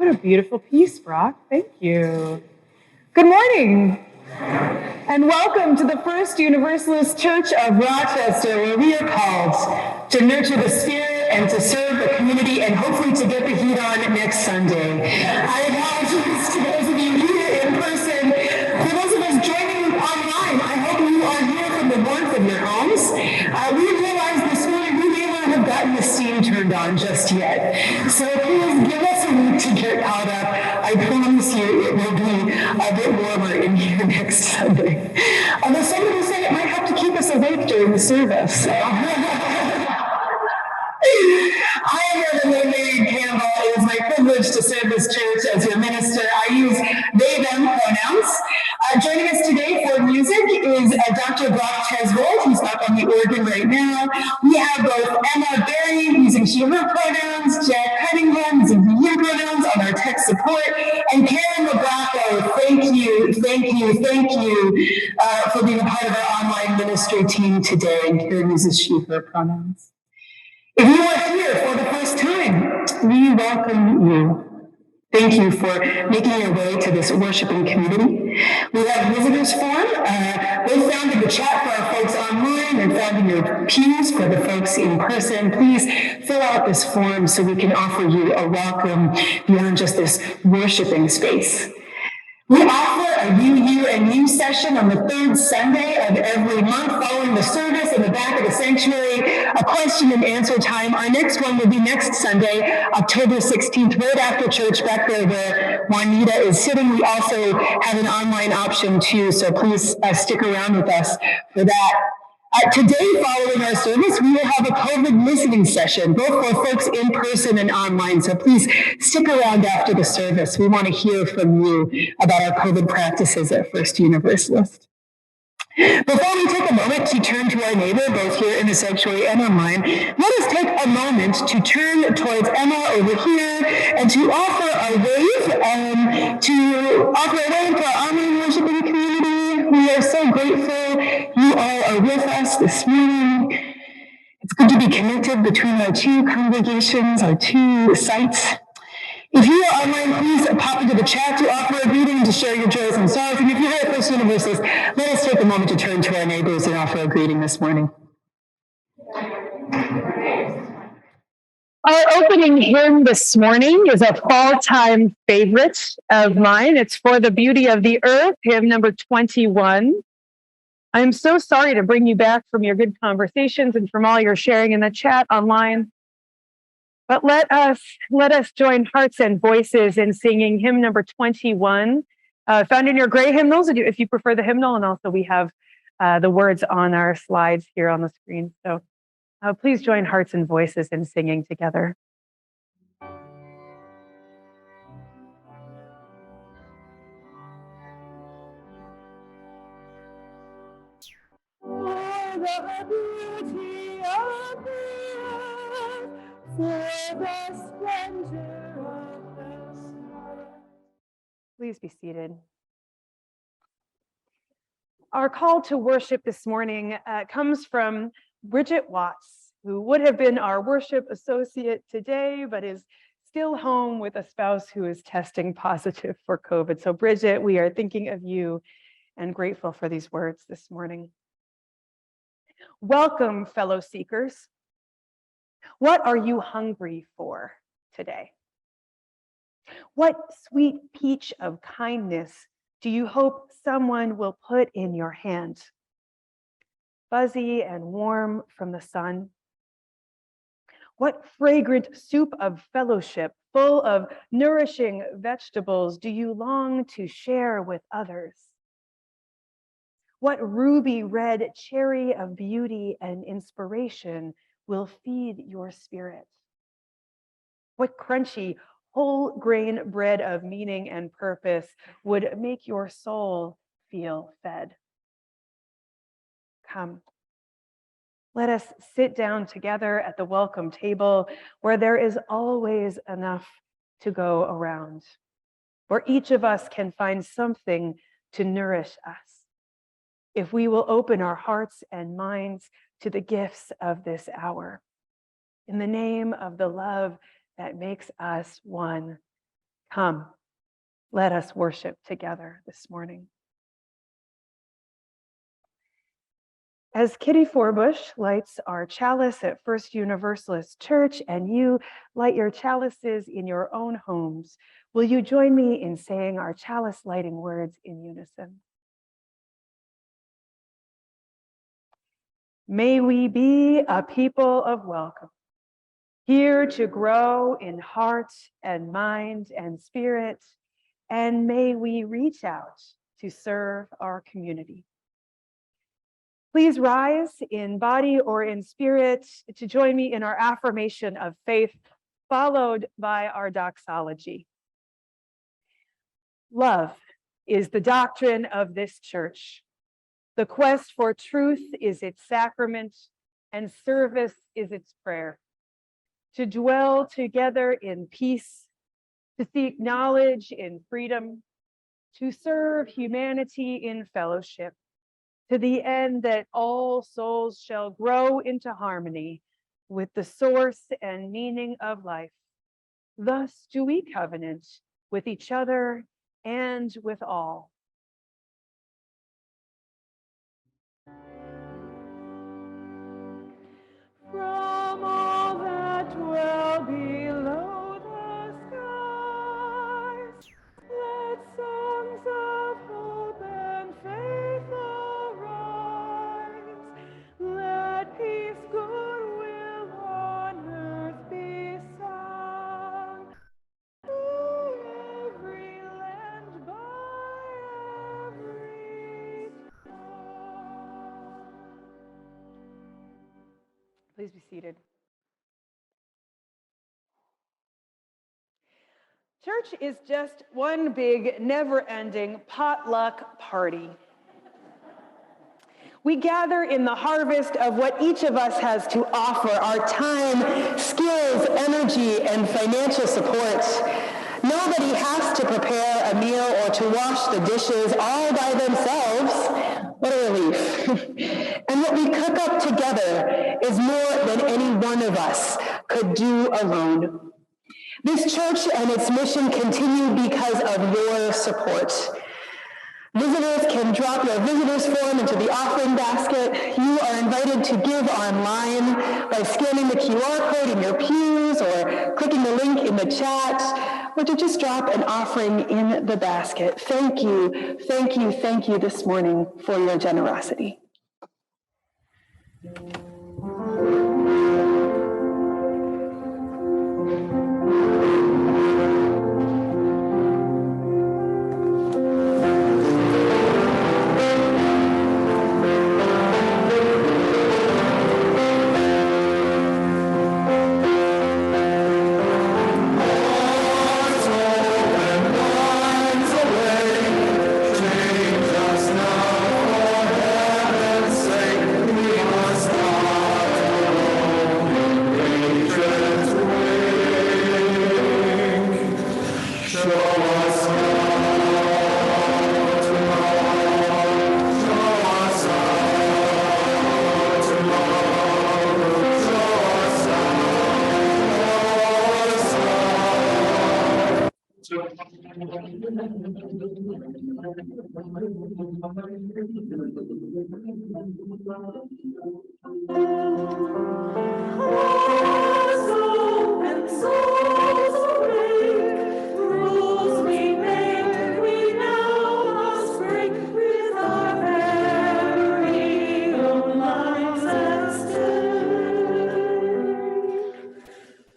What a beautiful piece, Brock. Thank you. Good morning, and welcome to the First Universalist Church of Rochester, where we are called to nurture the spirit and to serve the community and hopefully to get the heat on next Sunday. I apologize to those of you here in person. For those of us joining online, I hope you are here from the warmth of your homes. We realized this morning we may not have gotten the steam turned on just yet. So please give us a week to get caught up. I promise you it will be a bit warmer in here next Sunday. Although somebody said it might have to keep us awake during the service. So. I am Reverend Lane-Mairead Campbell. It is my privilege to serve this church as your minister. I use they, them pronouns. Joining us today for music is Dr. Brock Tesvold, who's up on the organ right now. We have both Emma Berry using she, her pronouns, Jack Cunningham using he, him pronouns on our tech support, and Karen Labraco. Thank you for being a part of our online ministry team today. And Karen uses she, her pronouns. If you are here for the first time, we welcome you. Thank you for making your way to this worshiping community. We have visitors form. Both found in the chat for our folks online and found in your pews for the folks in person. Please fill out this form so we can offer you a welcome beyond just this worshiping space. We offer a UURoc session on the third Sunday of every month following the service in the back of the sanctuary, a question and answer time. Our next one will be next Sunday, October 16th, right after church, back there where Juanita is sitting. We also have an online option too, so please stick around with us for that. Today, following our service, we will have a COVID listening session, both for folks in person and online. So please stick around after the service. We want to hear from you about our COVID practices at First Universalist. Before we take a moment to turn to our neighbor, both here in the sanctuary and online, let us take a moment to turn towards Emma over here and to offer a wave, to our online worshiping community. We are so grateful you all are with us this morning. It's good to be connected between our two congregations, our two sites. If you are online, please pop into the chat to offer a greeting and to share your joys and sorrows. And if you're here at First Universalist, let us take a moment to turn to our neighbors and offer a greeting this morning. Our opening hymn this morning is a fall-time favorite of mine. It's For the Beauty of the Earth, hymn number 21. I'm so sorry to bring you back from your good conversations and from all your sharing in the chat online. But let us join hearts and voices in singing hymn number 21, found in your gray hymnals, if you prefer the hymnal, and also we have the words on our slides here on the screen. So please join hearts and voices in singing together. For the beauty of the earth, for the splendor of the sun. Please be seated. Our call to worship this morning comes from Bridget Watts, who would have been our worship associate today, but is still home with a spouse who is testing positive for COVID. So Bridget, we are thinking of you and grateful for these words this morning. Welcome, fellow seekers. What are you hungry for today? What sweet peach of kindness do you hope someone will put in your hand? Fuzzy and warm from the sun? What fragrant soup of fellowship, full of nourishing vegetables, do you long to share with others? What ruby red cherry of beauty and inspiration will feed your spirit? What crunchy whole grain bread of meaning and purpose would make your soul feel fed? Come, let us sit down together at the welcome table where there is always enough to go around, where each of us can find something to nourish us, if we will open our hearts and minds to the gifts of this hour. In the name of the love that makes us one, Come, let us worship together this morning. As Kitty Forbush lights our chalice at First Universalist Church, and you light your chalices in your own homes, will you join me in saying our chalice lighting words in unison? May we be a people of welcome, here to grow in heart and mind and spirit, and may we reach out to serve our community. Please rise in body or in spirit to join me in our affirmation of faith, followed by our doxology. Love is the doctrine of this church. The quest for truth is its sacrament, and service is its prayer. To dwell together in peace, to seek knowledge in freedom, to serve humanity in fellowship, to the end that all souls shall grow into harmony with the source and meaning of life. Thus do we covenant with each other and with all. From all that dwell below the skies, let songs of hope and faith arise. Let peace, goodwill on earth be sung, through every land, by every tongue. Please be seated. Church is just one big, never-ending potluck party. We gather in the harvest of what each of us has to offer, our time, skills, energy, and financial support. Nobody has to prepare a meal or to wash the dishes all by themselves. What a relief. And what we cook up together is more than any one of us could do alone. This church and its mission continue because of your support. Visitors can drop your visitors form into the offering basket. You are invited to give online by scanning the QR code in your pews or clicking the link in the chat, or to just drop an offering in the basket. Thank you, thank you, thank you this morning for your generosity.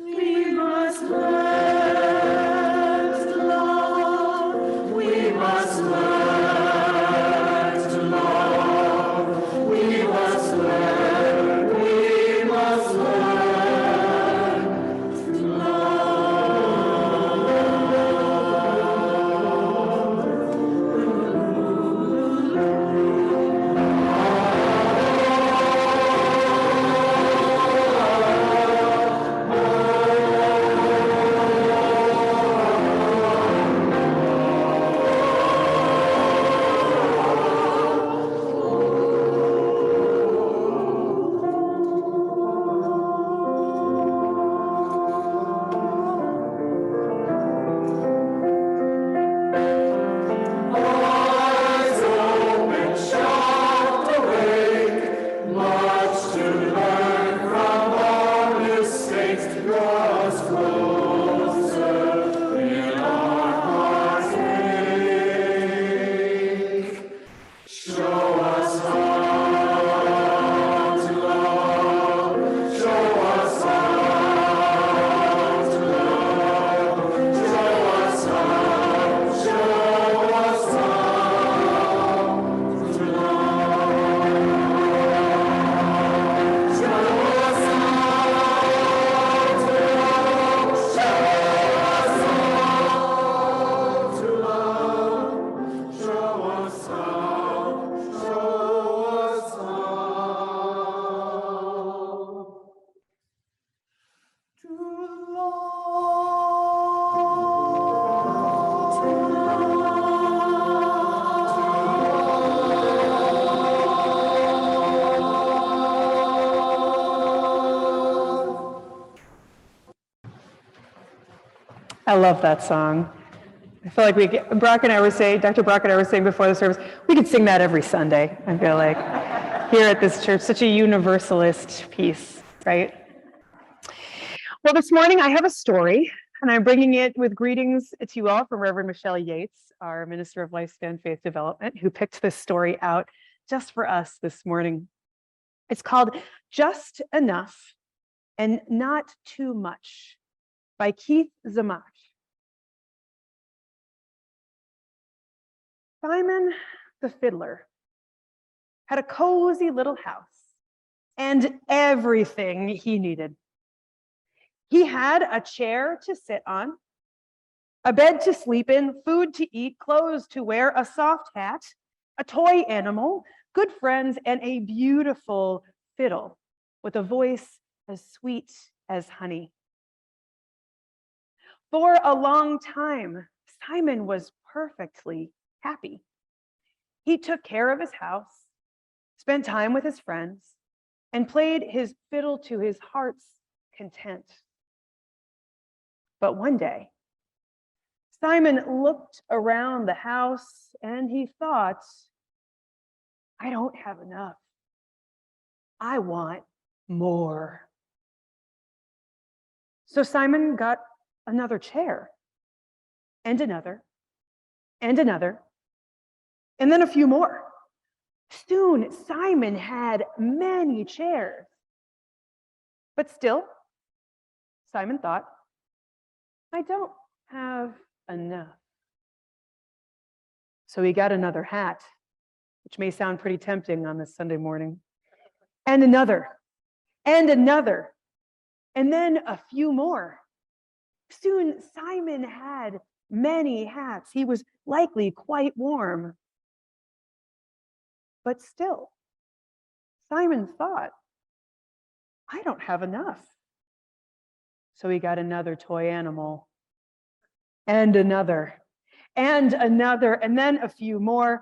We must learn I love that song. I feel like Dr. Brock and I were saying before the service, we could sing that every Sunday, I feel like, here at this church, such a universalist piece, right? Well, this morning I have a story, and I'm bringing it with greetings to you all from Reverend Michelle Yates, our Minister of Lifespan Faith Development, who picked this story out just for us this morning. It's called Just Enough and Not Too Much by Keith Zamash. Simon the fiddler had a cozy little house and everything he needed. He had a chair to sit on, a bed to sleep in, food to eat, clothes to wear, a soft hat, a toy animal, good friends, and a beautiful fiddle with a voice as sweet as honey. For a long time, Simon was perfectly happy. He took care of his house, spent time with his friends, and played his fiddle to his heart's content. But one day, Simon looked around the house and he thought, I don't have enough. I want more. So Simon got another chair, and another, and another, and then a few more. Soon, Simon had many chairs. But still, Simon thought, I don't have enough. So he got another hat, which may sound pretty tempting on this Sunday morning, and another, and another, and then a few more. Soon, Simon had many hats. He was likely quite warm. But still, Simon thought, I don't have enough. So he got another toy animal, and another, and another, and then a few more.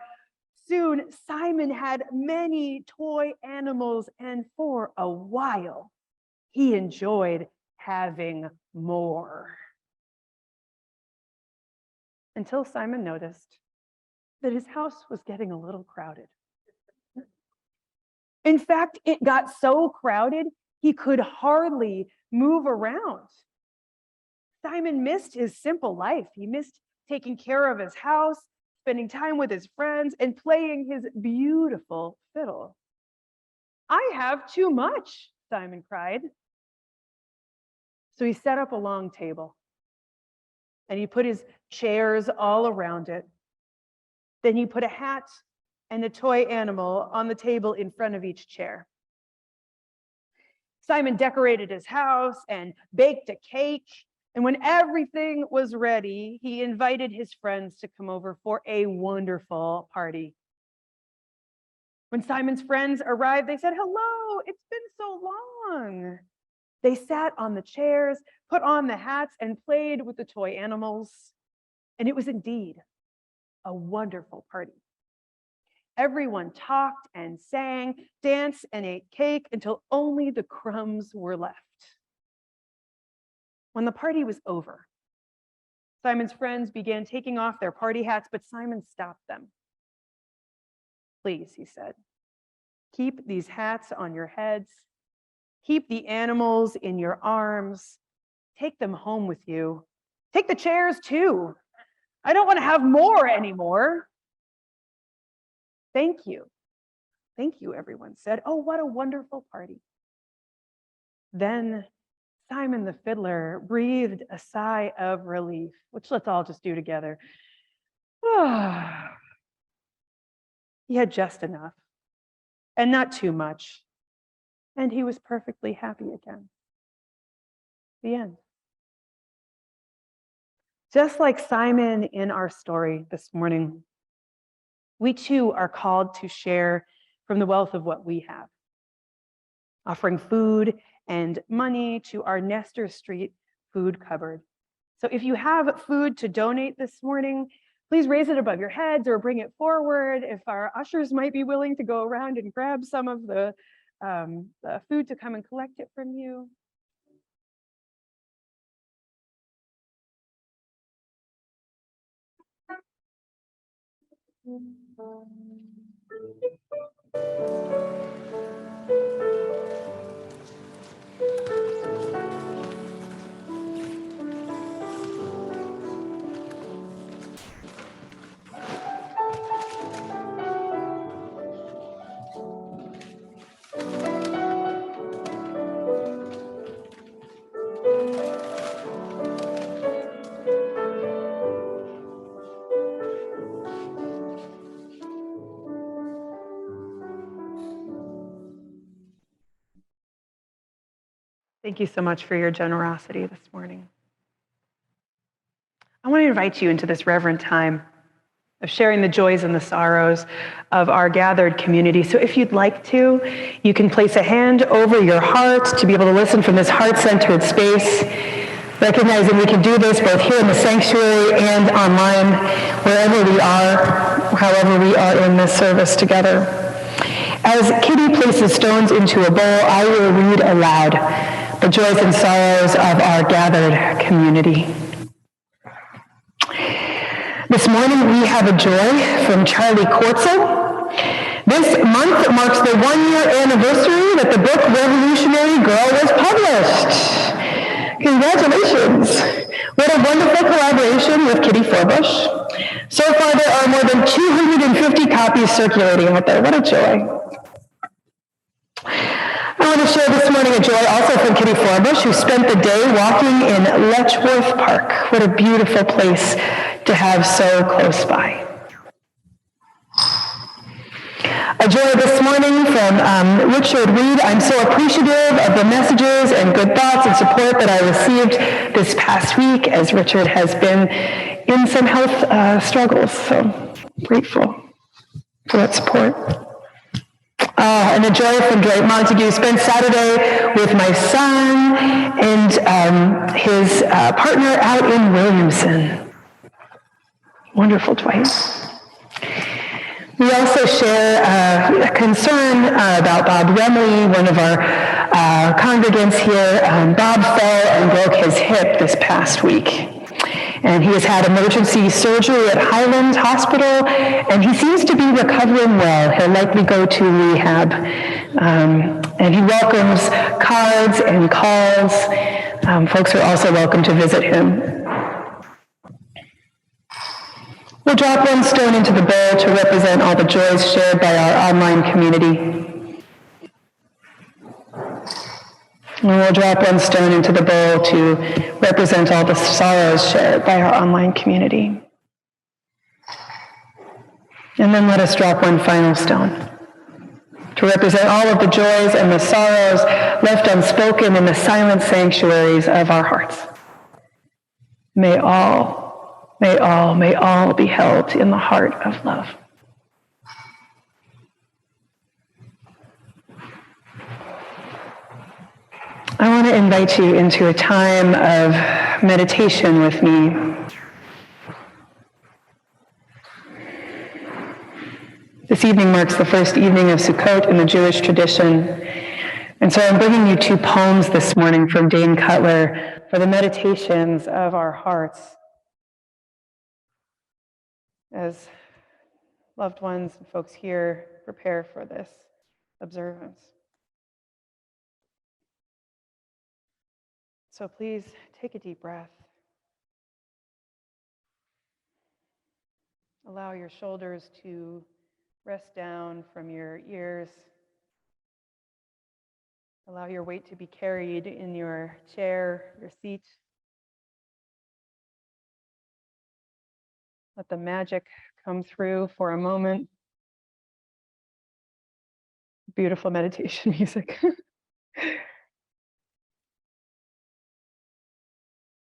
Soon, Simon had many toy animals, and for a while, he enjoyed having more. Until Simon noticed that his house was getting a little crowded. In fact, it got so crowded, he could hardly move around. Simon missed his simple life. He missed taking care of his house, spending time with his friends, and playing his beautiful fiddle. I have too much, Simon cried. So he set up a long table, and he put his chairs all around it. Then he put a hat and a toy animal on the table in front of each chair. Simon decorated his house and baked a cake. And when everything was ready, he invited his friends to come over for a wonderful party. When Simon's friends arrived, they said, hello, it's been so long. They sat on the chairs, put on the hats, and played with the toy animals. And it was indeed a wonderful party. Everyone talked and sang, danced and ate cake until only the crumbs were left. When the party was over, Simon's friends began taking off their party hats, but Simon stopped them. Please, he said, keep these hats on your heads. Keep the animals in your arms. Take them home with you. Take the chairs too. I don't want to have more anymore. Thank you. Thank you, everyone said. Oh, what a wonderful party. Then Simon the fiddler breathed a sigh of relief, which let's all just do together. He had just enough, and not too much, and he was perfectly happy again. The end. Just like Simon in our story this morning, we too are called to share from the wealth of what we have, offering food and money to our Nestor Street food cupboard. So if you have food to donate this morning, please raise it above your heads or bring it forward. If our ushers might be willing to go around and grab some of the food to come and collect it from you. Thank you so much for your generosity this morning. I want to invite you into this reverent time of sharing the joys and the sorrows of our gathered community. So if you'd like to, you can place a hand over your heart to be able to listen from this heart-centered space, recognizing we can do this both here in the sanctuary and online, wherever we are, however we are in this service together. As Kitty places stones into a bowl, I will read aloud the joys and sorrows of our gathered community. This morning we have a joy from Charlie Kortzel. This month marks the 1-year anniversary that the book Revolutionary Girl was published. Congratulations. What a wonderful collaboration with Kitty Forbush. So far there are more than 250 copies circulating out there. What a joy. I want to share this morning a joy also from Kitty Forbush, who spent the day walking in Letchworth Park. What a beautiful place to have so close by. A joy this morning from Richard Reed. I'm so appreciative of the messages and good thoughts and support that I received this past week as Richard has been in some health struggles. So grateful for that support. And a joy from Dwight Montague. Spent Saturday with my son and his partner out in Williamson. Wonderful, Dwight. We also share a concern about Bob Remley, one of our congregants here. Bob fell and broke his hip this past week. And he has had emergency surgery at Highland Hospital, and he seems to be recovering well. He'll likely go to rehab. And he welcomes cards and calls. Folks are also welcome to visit him. We'll drop one stone into the bowl to represent all the joys shared by our online community. And we'll drop one stone into the bowl to represent all the sorrows shared by our online community. And then let us drop one final stone to represent all of the joys and the sorrows left unspoken in the silent sanctuaries of our hearts. May all be held in the heart of love. I want to invite you into a time of meditation with me. This evening marks the first evening of Sukkot in the Jewish tradition. And so I'm bringing you 2 poems this morning from Dane Cutler for the meditations of our hearts as loved ones and folks here prepare for this observance. So please take a deep breath. Allow your shoulders to Rest down from your ears. Allow your weight to be carried in your chair, your seat. Let the magic come through for a moment. Beautiful meditation music.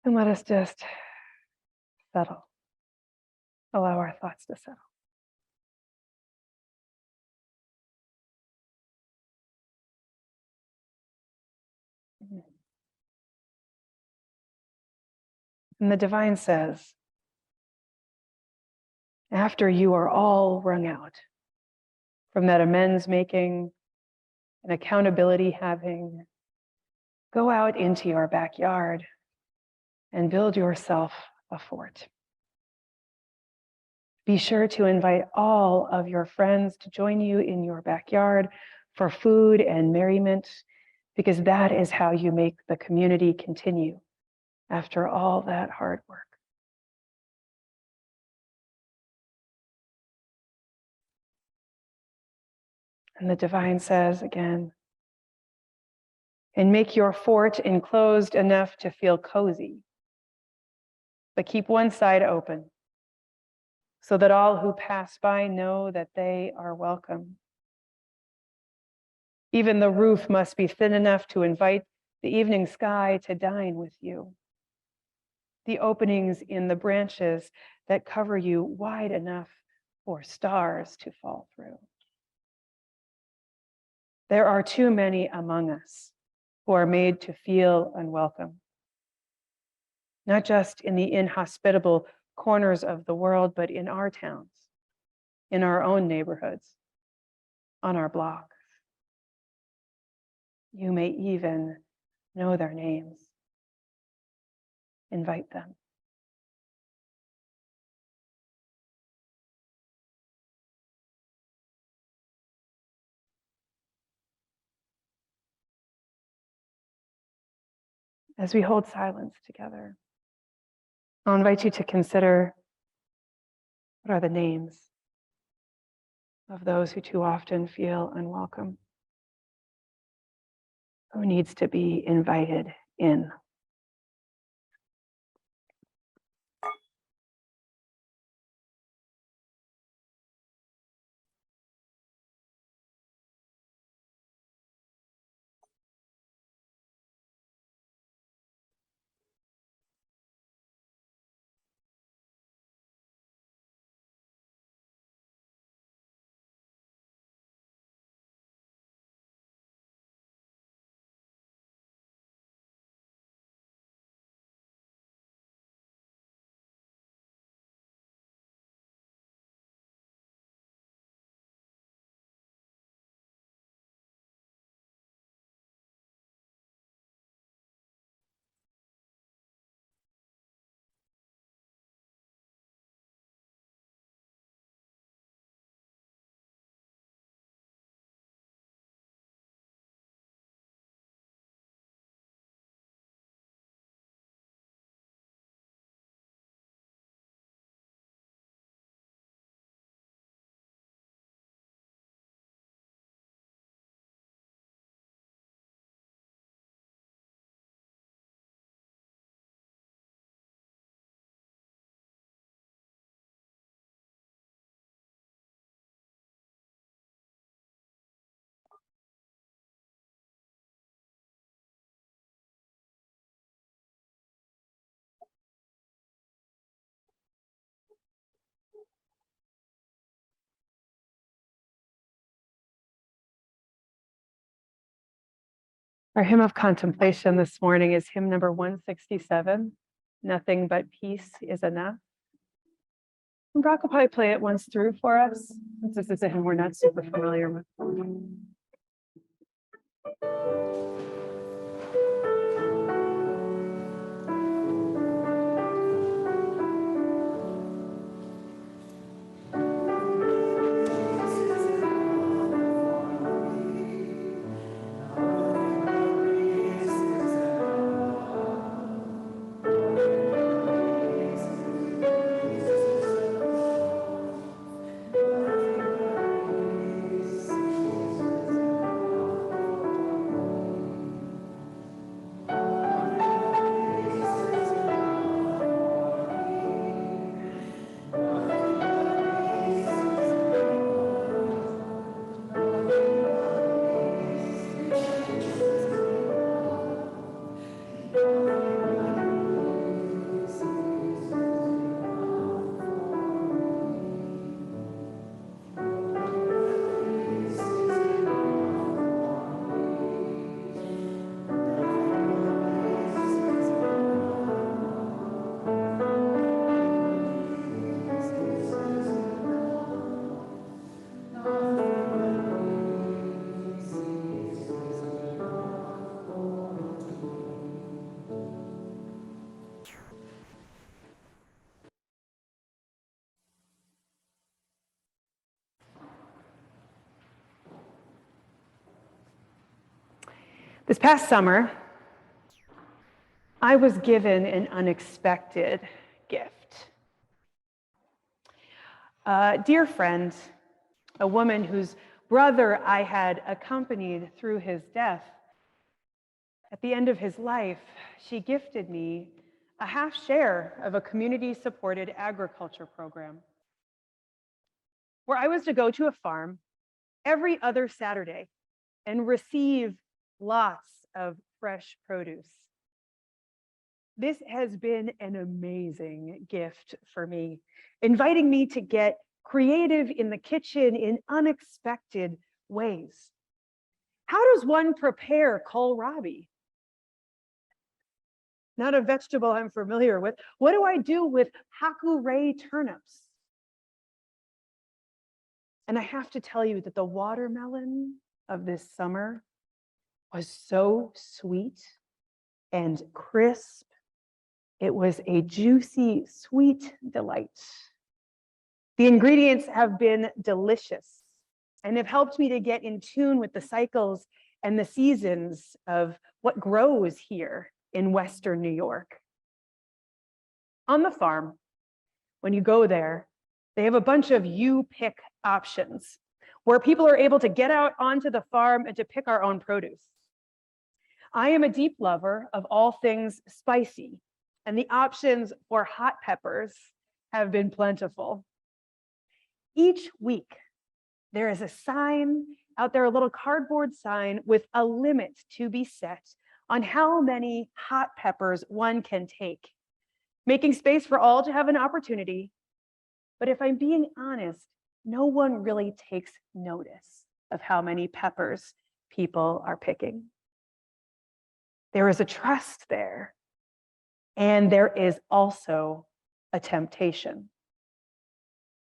And let us just settle. Allow our thoughts to settle. And the divine says, after you are all wrung out from that amends making and accountability having, go out into your backyard and build yourself a fort. Be sure to invite all of your friends to join you in your backyard for food and merriment, because that is how you make the community continue after all that hard work. And the divine says again, and make your fort enclosed enough to feel cozy, but keep one side open so that all who pass by know that they are welcome. Even the roof must be thin enough to invite the evening sky to dine with you. The openings in the branches that cover you wide enough for stars to fall through. There are too many among us who are made to feel unwelcome, not just in the inhospitable corners of the world, but in our towns, in our own neighborhoods, on our blocks. You may even know their names. Invite them. As we hold silence together, I'll invite you to consider what are the names of those who too often feel unwelcome, who needs to be invited in. Our hymn of contemplation this morning is hymn number 167, Nothing But Peace Is Enough. And Brock will probably play it once through for us, since this is a hymn we're not super familiar with. This past summer, I was given an unexpected gift. A dear friend, a woman whose brother I had accompanied through his death, at the end of his life, she gifted me a half share of a community-supported agriculture program where I was to go to a farm every other Saturday and receive lots of fresh produce. This has been an amazing gift for me, inviting me to get creative in the kitchen in unexpected ways. How does one prepare kohlrabi? Not a vegetable I'm familiar with. What do I do with hakurei turnips? And I have to tell you that the watermelon of this summer was so sweet and crisp. It was a juicy, sweet delight. The ingredients have been delicious and have helped me to get in tune with the cycles and the seasons of what grows here in Western New York. On the farm, when you go there, they have a bunch of you-pick options where people are able to get out onto the farm and to pick our own produce. I am a deep lover of all things spicy, and the options for hot peppers have been plentiful. Each week, there is a sign out there, a little cardboard sign with a limit to be set on how many hot peppers one can take, making space for all to have an opportunity. But if I'm being honest, no one really takes notice of how many peppers people are picking. There is a trust there, and there is also a temptation.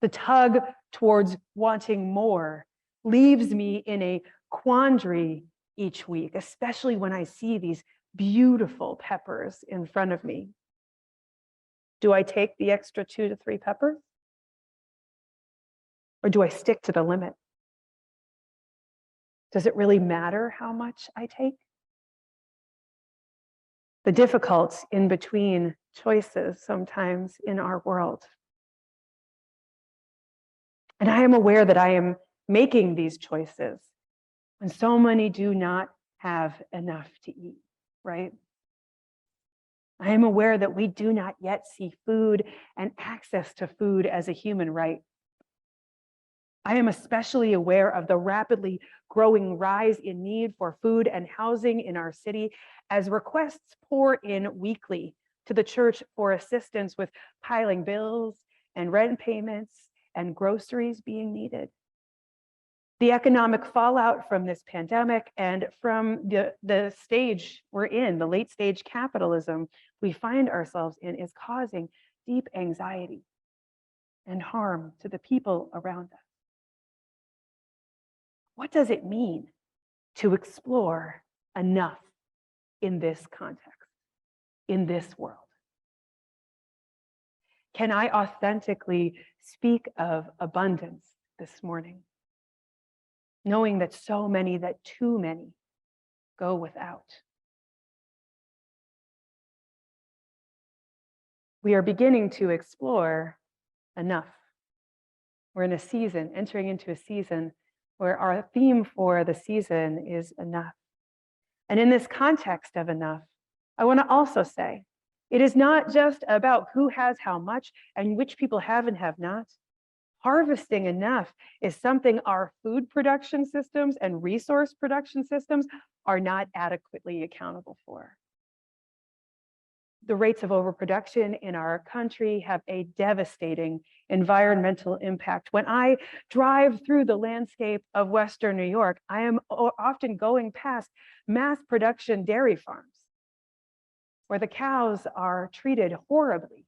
The tug towards wanting more leaves me in a quandary each week, especially when I see these beautiful peppers in front of me. Do I take the extra 2 to 3 peppers? Or do I stick to the limit? Does it really matter how much I take? The difficult in between choices sometimes in our world. And I am aware that I am making these choices when so many do not have enough to eat, right? I am aware that we do not yet see food and access to food as a human right. I am especially aware of the rapidly growing rise in need for food and housing in our city as requests pour in weekly to the church for assistance with piling bills and rent payments and groceries being needed. The economic fallout from this pandemic and from the stage we're in, the late stage capitalism we find ourselves in, is causing deep anxiety and harm to the people around us. What does it mean to explore enough in this context, in this world? Can I authentically speak of abundance this morning, knowing that so many, that too many, go without? We are beginning to explore enough. We're in a season, entering into a season where our theme for the season is enough. And in this context of enough, I want to also say, it is not just about who has how much and which people have and have not. Harvesting enough is something our food production systems and resource production systems are not adequately accountable for. The rates of overproduction in our country have a devastating environmental impact. When I drive through the landscape of Western New York, I am often going past mass production dairy farms where the cows are treated horribly,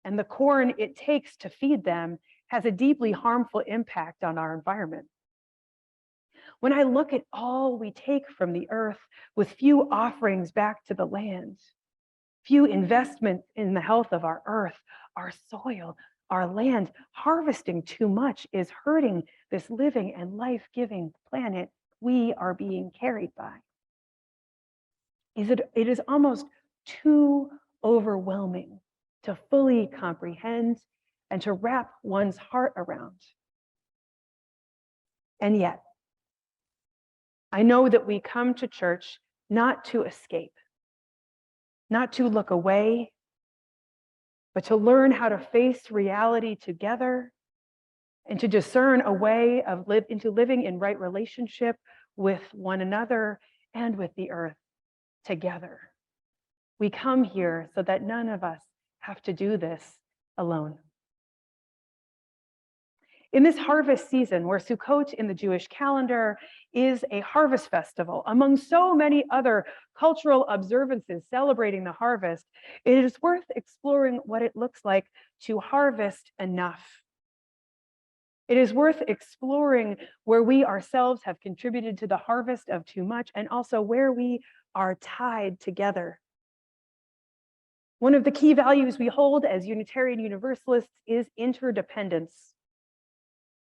and the corn it takes to feed them has a deeply harmful impact on our environment. When I look at all we take from the earth with few offerings back to the land, few investments in the health of our earth, our soil, our land, harvesting too much is hurting this living and life-giving planet we are being carried by. it is almost too overwhelming to fully comprehend and to wrap one's heart around. And yet, I know that we come to church not to escape, not to look away, but to learn how to face reality together and to discern a way of into living in right relationship with one another and with the earth together. We come here so that none of us have to do this alone. In this harvest season, where Sukkot in the Jewish calendar is a harvest festival, among so many other cultural observances celebrating the harvest, it is worth exploring what it looks like to harvest enough. It is worth exploring where we ourselves have contributed to the harvest of too much, and also where we are tied together. One of the key values we hold as Unitarian Universalists is interdependence.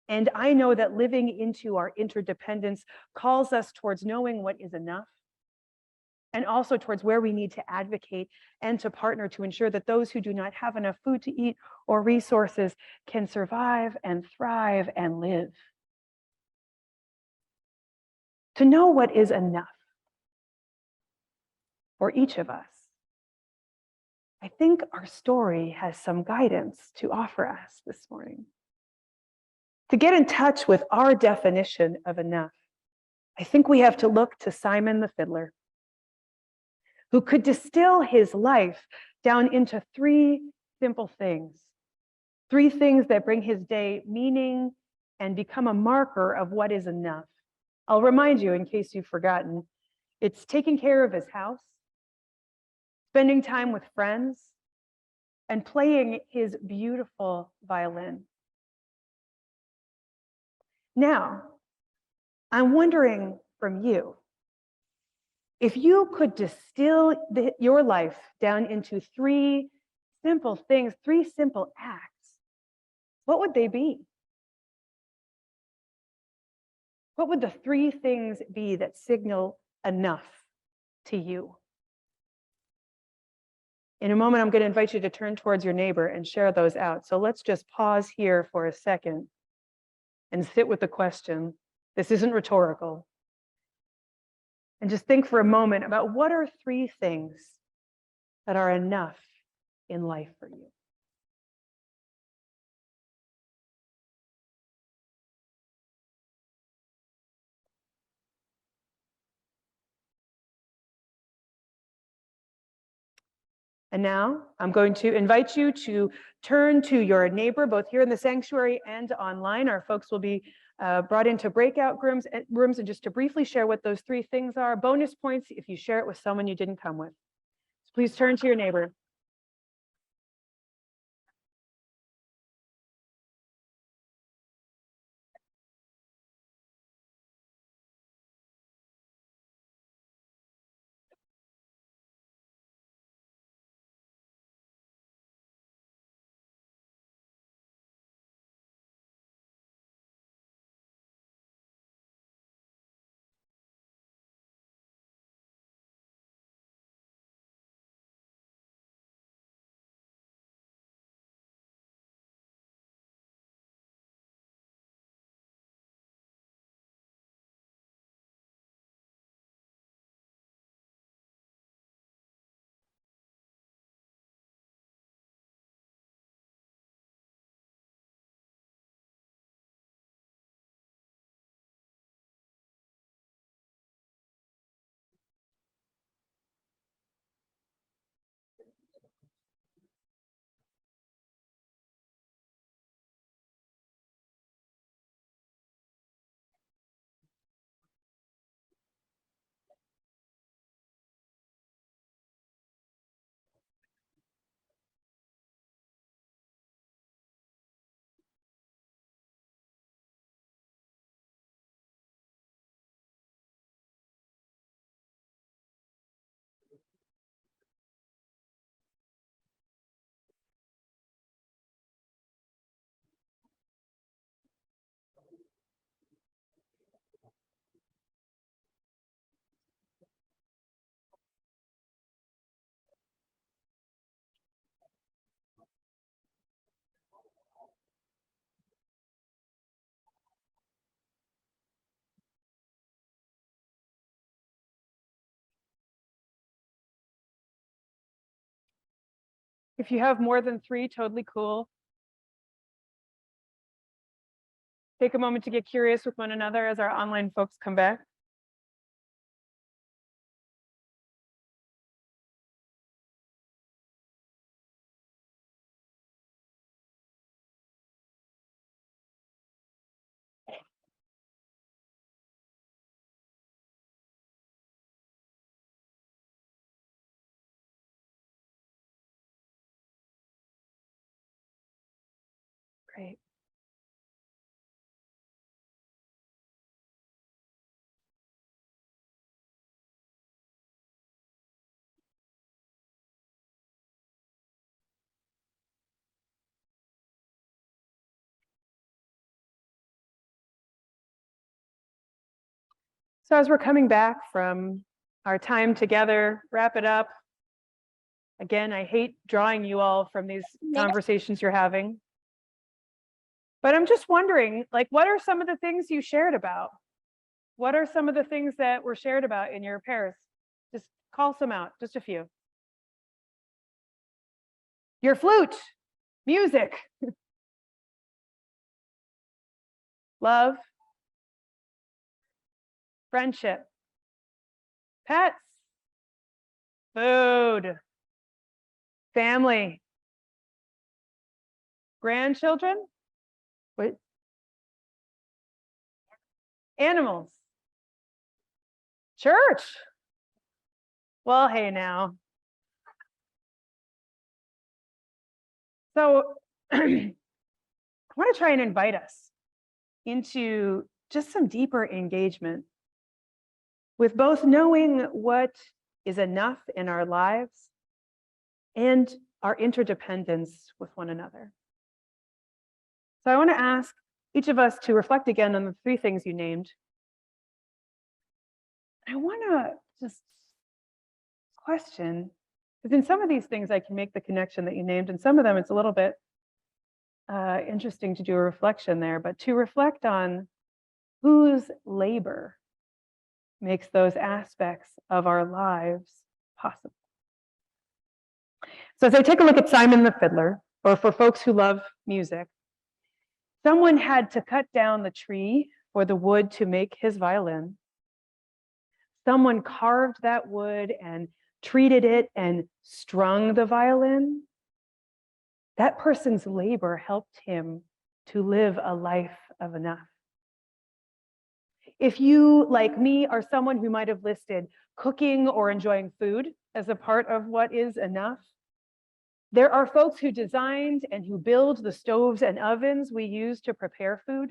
And I know that living into our interdependence calls us towards knowing what is enough, and also towards where we need to advocate and to partner to ensure that those who do not have enough food to eat or resources can survive and thrive and live. To know what is enough for each of us, I think our story has some guidance to offer us this morning. To get in touch with our definition of enough, I think we have to look to Simon the Fiddler, who could distill his life down into three simple things that bring his day meaning and become a marker of what is enough. I'll remind you, in case you've forgotten, it's taking care of his house, spending time with friends, and playing his beautiful violin. Now, I'm wondering from you, if you could distill your life down into three simple things, three simple acts, what would they be? What would the three things be that signal enough to you? In a moment, I'm going to invite you to turn towards your neighbor and share those out. So let's just pause here for a second and sit with the question. This isn't rhetorical. And just think for a moment about what are three things that are enough in life for you. And now I'm going to invite you to turn to your neighbor, both here in the sanctuary and online. Our folks will be brought into breakout rooms, and just to briefly share what those three things are. Bonus points if you share it with someone you didn't come with. So please turn to your neighbor. If you have more than 3, totally cool. Take a moment to get curious with one another as our online folks come back. Great. So as we're coming back from our time together, wrap it up. Again, I hate drawing you all from these conversations you're having. But I'm just wondering, like, what are some of the things you shared about? What are some of the things that were shared about in your pairs? Just call some out, just a few. Your flute, music, love, friendship, pets, food, family, grandchildren, wait, animals, church. Well, hey now. So I want to try and invite us into just some deeper engagement with both knowing what is enough in our lives and our interdependence with one another. So I want to ask each of us to reflect again on the 3 things you named. I want to just question, because in some of these things I can make the connection that you named, and some of them it's a little bit interesting to do a reflection there, but to reflect on whose labor makes those aspects of our lives possible. So as I take a look at Simon the Fiddler, or for folks who love music, someone had to cut down the tree for the wood to make his violin. Someone carved that wood and treated it and strung the violin. That person's labor helped him to live a life of enough. If you, like me, are someone who might have listed cooking or enjoying food as a part of what is enough, there are folks who designed and who build the stoves and ovens we use to prepare food.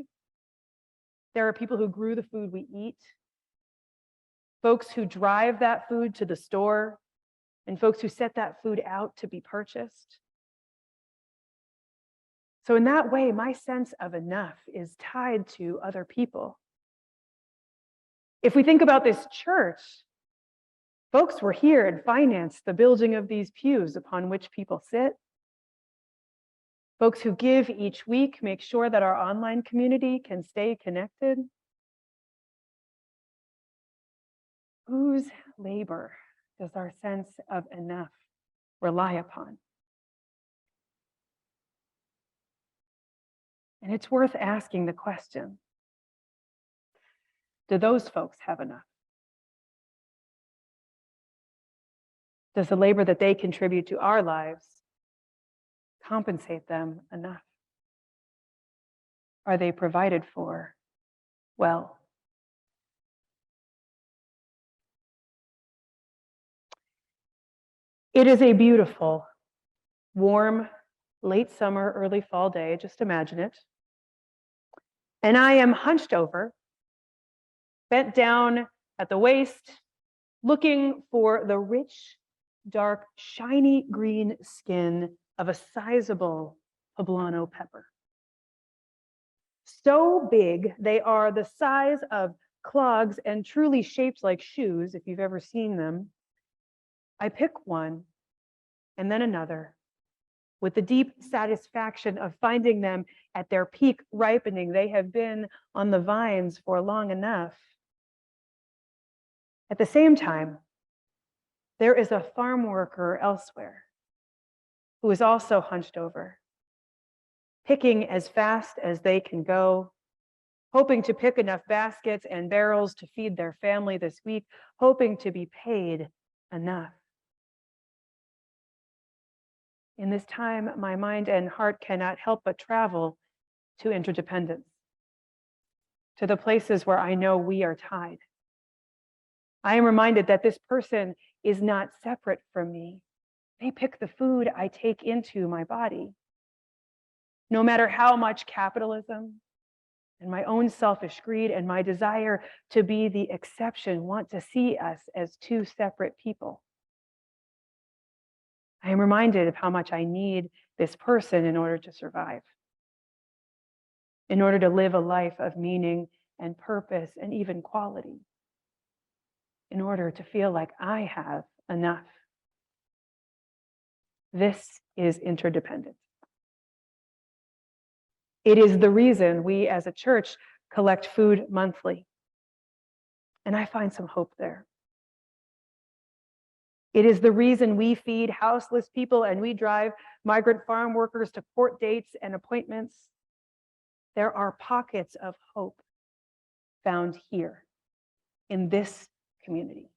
There are people who grew the food we eat, folks who drive that food to the store, and folks who set that food out to be purchased. So in that way, my sense of enough is tied to other people. If we think about this church, folks were here and financed the building of these pews upon which people sit. Folks who give each week make sure that our online community can stay connected. Whose labor does our sense of enough rely upon? And it's worth asking the question, do those folks have enough? Does the labor that they contribute to our lives compensate them enough? Are they provided for well? It is a beautiful, warm, late summer, early fall day, just imagine it. And I am hunched over, bent down at the waist, looking for the rich, dark, shiny green skin of a sizable poblano pepper. So big, they are the size of clogs and truly shaped like shoes, if you've ever seen them. I pick one and then another, with the deep satisfaction of finding them at their peak ripening. They have been on the vines for long enough. At the same time, there is a farm worker elsewhere who is also hunched over, picking as fast as they can go, hoping to pick enough baskets and barrels to feed their family this week, hoping to be paid enough. In this time, my mind and heart cannot help but travel to interdependence, to the places where I know we are tied. I am reminded that this person is not separate from me. They pick the food I take into my body. No matter how much capitalism and my own selfish greed and my desire to be the exception want to see us as two separate people, I am reminded of how much I need this person in order to survive, in order to live a life of meaning and purpose and even quality, in order to feel like I have enough. This is interdependence. It is the reason we as a church collect food monthly. And I find some hope there. It is the reason we feed houseless people and we drive migrant farm workers to court dates and appointments. There are pockets of hope found here in this community.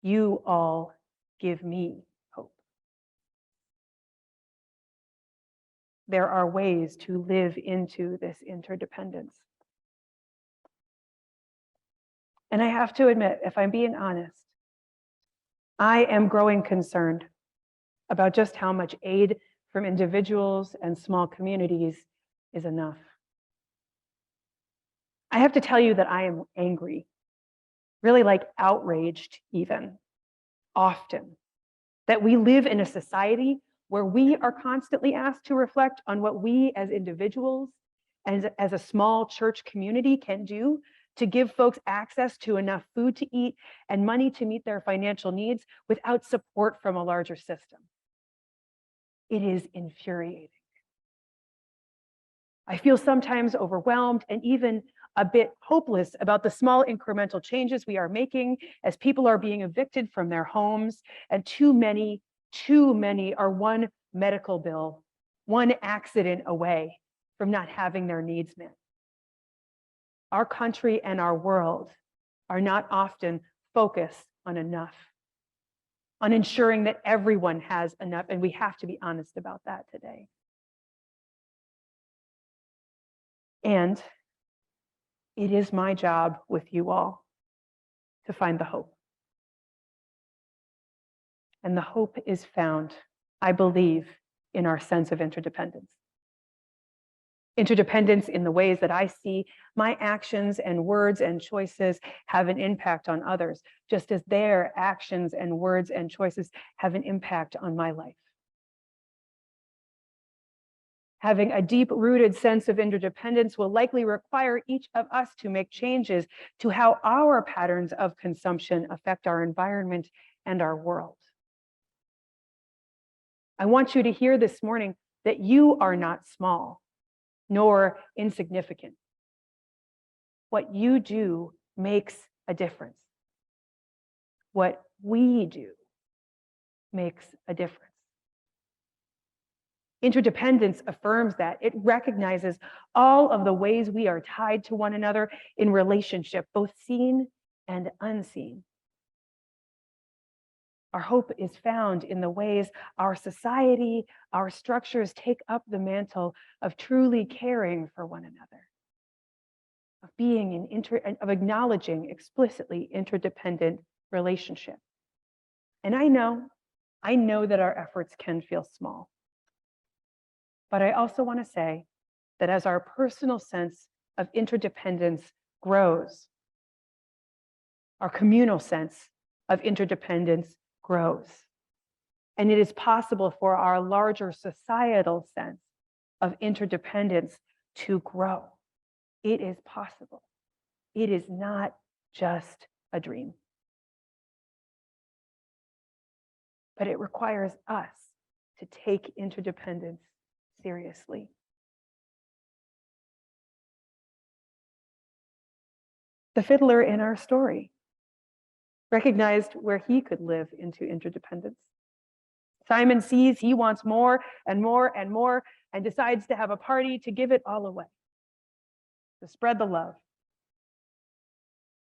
You all give me hope. There are ways to live into this interdependence. And I have to admit, if I'm being honest, I am growing concerned about just how much aid from individuals and small communities is enough. I have to tell you that I am angry, really like outraged even, often, that we live in a society where we are constantly asked to reflect on what we as individuals and as a small church community can do to give folks access to enough food to eat and money to meet their financial needs without support from a larger system. It is infuriating. I feel sometimes overwhelmed and even a bit hopeless about the small incremental changes we are making as people are being evicted from their homes, and too many are one medical bill, one accident away from not having their needs met. Our country and our world are not often focused on enough, on ensuring that everyone has enough, and we have to be honest about that today. And it is my job with you all to find the hope. And the hope is found, I believe, in our sense of interdependence. Interdependence in the ways that I see my actions and words and choices have an impact on others, just as their actions and words and choices have an impact on my life. Having a deep-rooted sense of interdependence will likely require each of us to make changes to how our patterns of consumption affect our environment and our world. I want you to hear this morning that you are not small, nor insignificant. What you do makes a difference. What we do makes a difference. Interdependence affirms that. It recognizes all of the ways we are tied to one another in relationship, both seen and unseen. Our hope is found in the ways our society, our structures take up the mantle of truly caring for one another, of being of acknowledging explicitly interdependent relationship. And I know that our efforts can feel small. But I also want to say that as our personal sense of interdependence grows, our communal sense of interdependence grows. And it is possible for our larger societal sense of interdependence to grow. It is possible. It is not just a dream. But it requires us to take interdependence seriously. The fiddler in our story recognized where he could live into interdependence. Simon sees he wants more and more and more and decides to have a party to give it all away, to spread the love.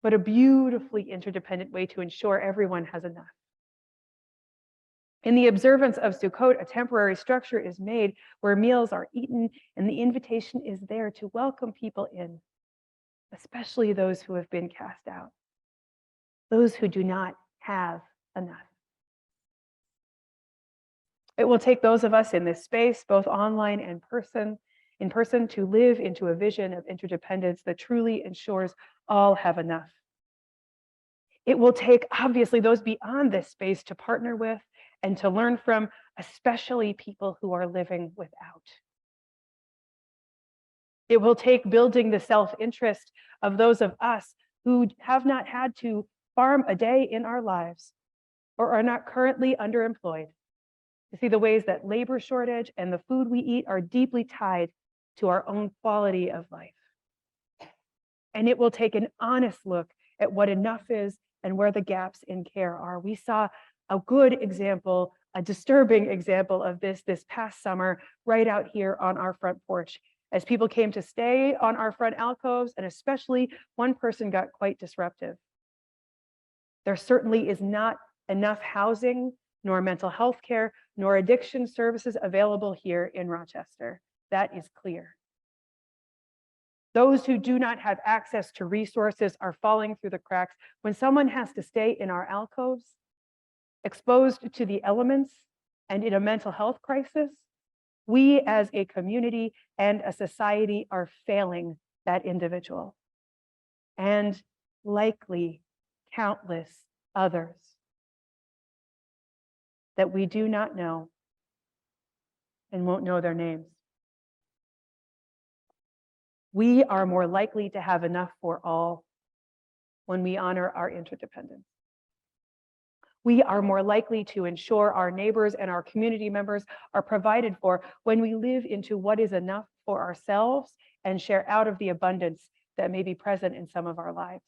But a beautifully interdependent way to ensure everyone has enough. In the observance of Sukkot, a temporary structure is made where meals are eaten, and the invitation is there to welcome people in, especially those who have been cast out, those who do not have enough. It will take those of us in this space, both online and in person, to live into a vision of interdependence that truly ensures all have enough. It will take, obviously, those beyond this space to partner with and to learn from, especially people who are living without. It will take building the self-interest of those of us who have not had to farm a day in our lives or are not currently underemployed, to see the ways that labor shortage and the food we eat are deeply tied to our own quality of life. And it will take an honest look at what enough is and where the gaps in care are. We saw a good example, a disturbing example of this past summer, right out here on our front porch, as people came to stay on our front alcoves, and especially one person got quite disruptive. There certainly is not enough housing, nor mental health care, nor addiction services available here in Rochester. That is clear. Those who do not have access to resources are falling through the cracks. When someone has to stay in our alcoves, exposed to the elements and in a mental health crisis, we as a community and a society are failing that individual, and likely countless others that we do not know and won't know their names. We are more likely to have enough for all when we honor our interdependence. We are more likely to ensure our neighbors and our community members are provided for when we live into what is enough for ourselves and share out of the abundance that may be present in some of our lives.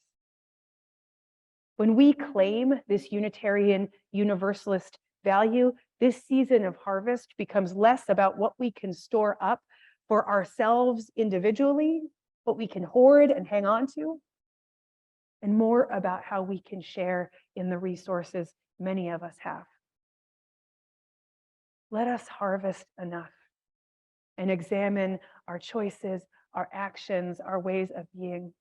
When we claim this Unitarian Universalist value, this season of harvest becomes less about what we can store up for ourselves individually, what we can hoard and hang on to, and more about how we can share in the resources many of us have. Let us harvest enough and examine our choices, our actions, our ways of being.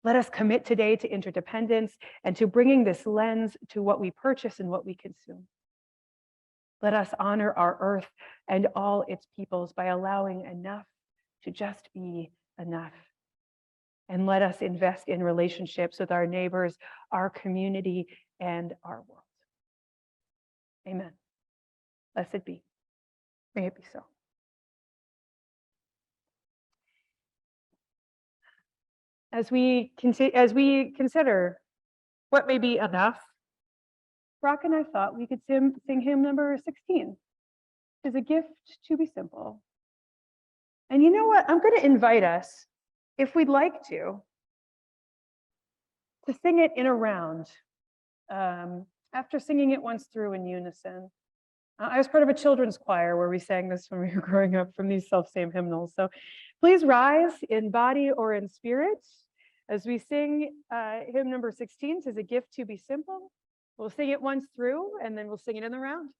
Let us commit today to interdependence and to bringing this lens to what we purchase and what we consume. Let us honor our earth and all its peoples by allowing enough to just be enough. And let us invest in relationships with our neighbors, our community, and our world. Amen. Blessed be. May it be so. As we consider what may be enough, Rock and I thought we could sing hymn number 16. It's a gift to be simple. And you know what? I'm going to invite us, if we'd like to sing it in a round. After singing it once through in unison. I was part of a children's choir where we sang this when we were growing up from these self-same hymnals. So please rise in body or in spirit as we sing hymn number 16, "'Tis a Gift to Be Simple." We'll sing it once through and then we'll sing it in the round.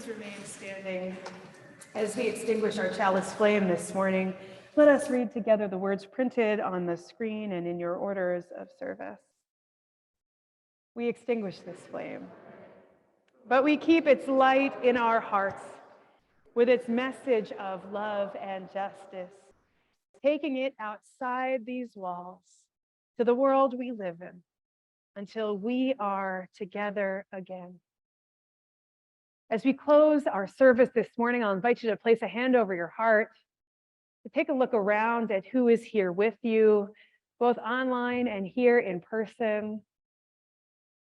please remain standing as we extinguish our chalice flame this morning. Let us read together the words printed on the screen and in your orders of service. We extinguish this flame, but we keep its light in our hearts with its message of love and justice, taking it outside these walls to the world we live in until we are together again. As we close our service this morning, I'll invite you to place a hand over your heart, to take a look around at who is here with you, both online and here in person.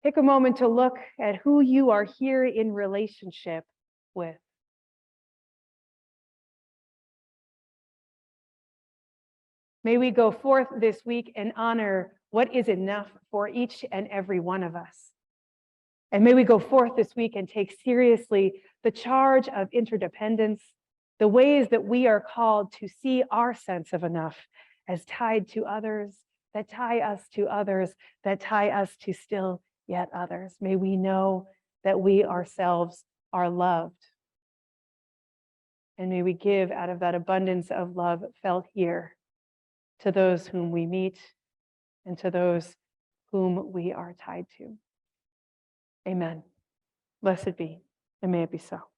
Take a moment to look at who you are here in relationship with. May we go forth this week and honor what is enough for each and every one of us. And may we go forth this week and take seriously the charge of interdependence, the ways that we are called to see our sense of enough as tied to others, that tie us to others, that tie us to still yet others. May we know that we ourselves are loved. And may we give out of that abundance of love felt here to those whom we meet and to those whom we are tied to. Amen. Blessed be, and may it be so.